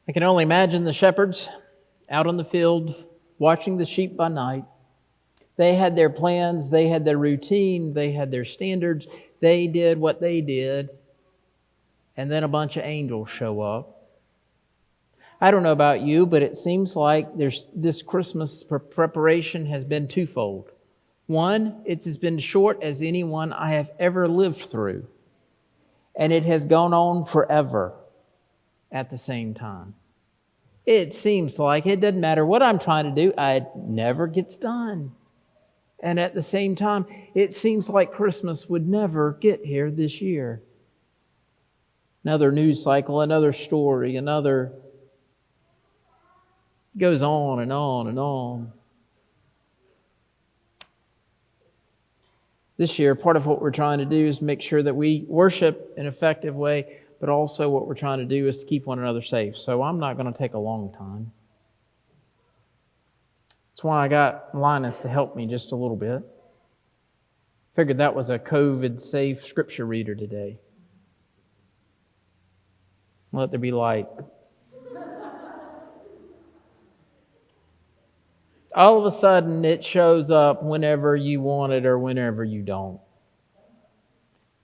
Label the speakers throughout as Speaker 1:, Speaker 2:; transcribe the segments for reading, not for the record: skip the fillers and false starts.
Speaker 1: I can only imagine the shepherds out on the field watching the sheep by night. They had their plans, they had their routine, they had their standards. They did what they did, and then a bunch of angels show up. I don't know about you, but it seems like this Christmas preparation has been twofold. One, it's as been short as any one I have ever lived through, and it has gone on forever at the same time. It seems like it doesn't matter what I'm trying to do, it never gets done. And at the same time, it seems like Christmas would never get here this year. Another news cycle, another story, another goes on and on and on. This year, part of what we're trying to do is make sure that we worship in an effective way, but also what we're trying to do is to keep one another safe. So I'm not going to take a long time. That's why I got Linus to help me just a little bit. Figured that was a COVID-safe scripture reader today. Let there be light. All of a sudden, it shows up whenever you want it or whenever you don't.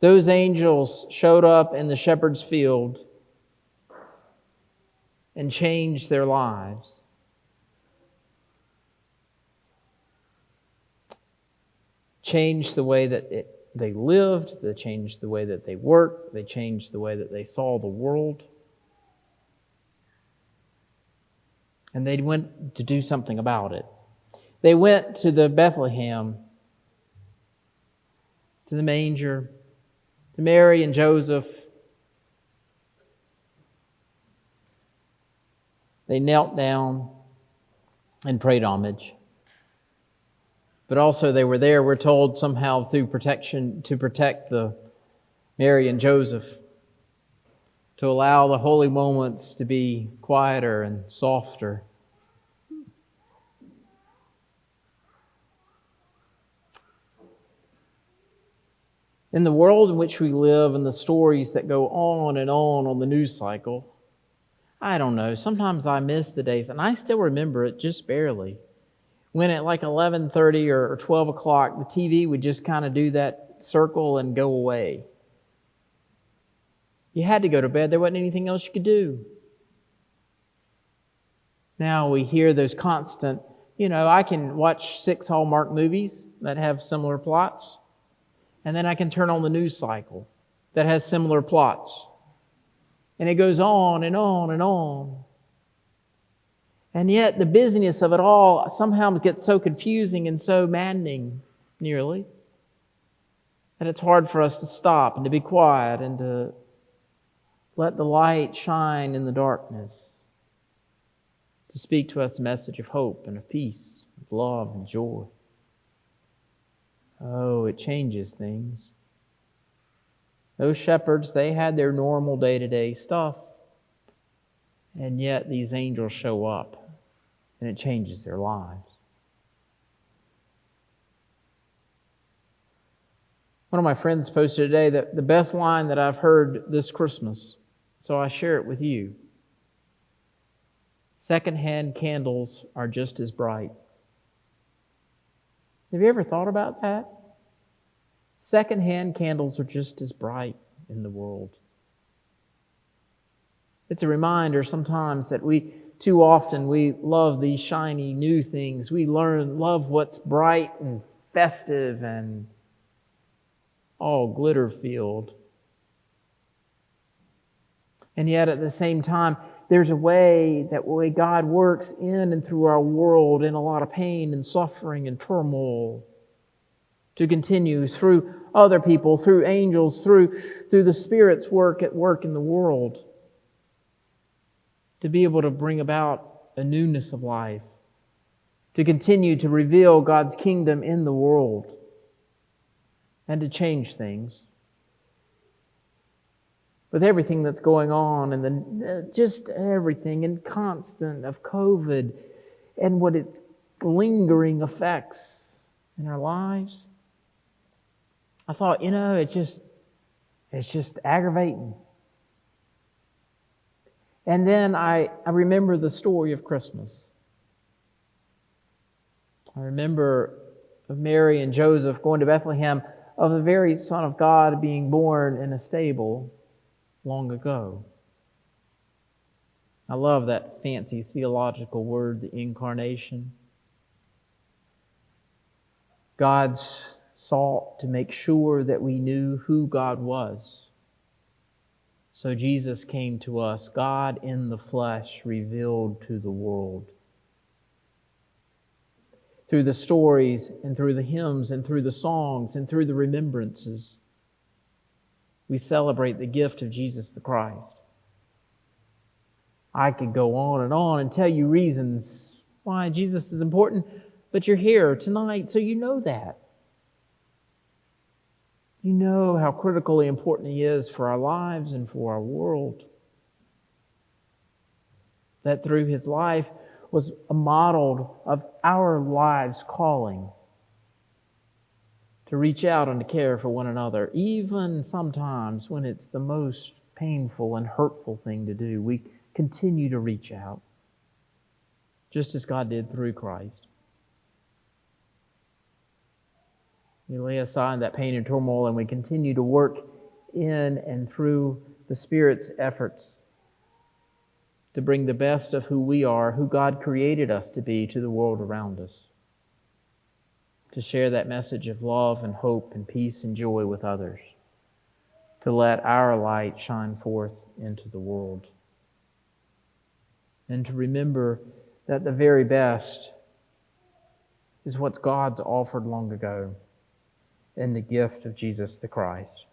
Speaker 1: Those angels showed up in the shepherd's field and changed their lives. Changed the way that they lived, they changed the way that they worked, they changed the way that they saw the world. And they went to do something about it. They went to the Bethlehem, to the manger, to Mary and Joseph. They knelt down and prayed homage. But also they were there, we're told, somehow through protection, to protect the Mary and Joseph, to allow the holy moments to be quieter and softer. In the world in which we live and the stories that go on the news cycle, I don't know, sometimes I miss the days, and I still remember it just barely, when at like 11:30 or 12 o'clock, the TV would just kind of do that circle and go away. You had to go to bed. There wasn't anything else you could do. Now we hear those constant, I can watch 6 Hallmark movies that have similar plots, and then I can turn on the news cycle that has similar plots. And it goes on and on and on. And yet the busyness of it all somehow gets so confusing and so maddening, nearly, that it's hard for us to stop and to be quiet and to let the light shine in the darkness, to speak to us a message of hope and of peace, of love and joy. Oh, it changes things. Those shepherds, they had their normal day-to-day stuff, and yet these angels show up. And it changes their lives. One of my friends posted today that the best line that I've heard this Christmas, so I share it with you. Secondhand candles are just as bright. Have you ever thought about that? Secondhand candles are just as bright in the world. It's a reminder sometimes that too often we love these shiny new things. We love what's bright and festive and all glitter-filled. And yet at the same time, there's a way God works in and through our world in a lot of pain and suffering and turmoil to continue through other people, through angels, through the Spirit's work at work in the world, to be able to bring about a newness of life, to continue to reveal God's kingdom in the world, and to change things. With everything that's going on and just everything and constant of COVID and what its lingering effects in our lives, I thought, it's just aggravating. And then I remember the story of Christmas. I remember of Mary and Joseph going to Bethlehem, of the very Son of God being born in a stable long ago. I love that fancy theological word, the incarnation. God sought to make sure that we knew who God was. So Jesus came to us, God in the flesh revealed to the world. Through the stories and through the hymns and through the songs and through the remembrances, we celebrate the gift of Jesus the Christ. I could go on and tell you reasons why Jesus is important, but you're here tonight, so you know that. You know how critically important He is for our lives and for our world. That through His life was a model of our lives' calling to reach out and to care for one another, even sometimes when it's the most painful and hurtful thing to do. We continue to reach out, just as God did through Christ. We lay aside that pain and turmoil, and we continue to work in and through the Spirit's efforts to bring the best of who we are, who God created us to be, to the world around us. To share that message of love and hope and peace and joy with others. To let our light shine forth into the world. And to remember that the very best is what God's offered long ago in the gift of Jesus the Christ.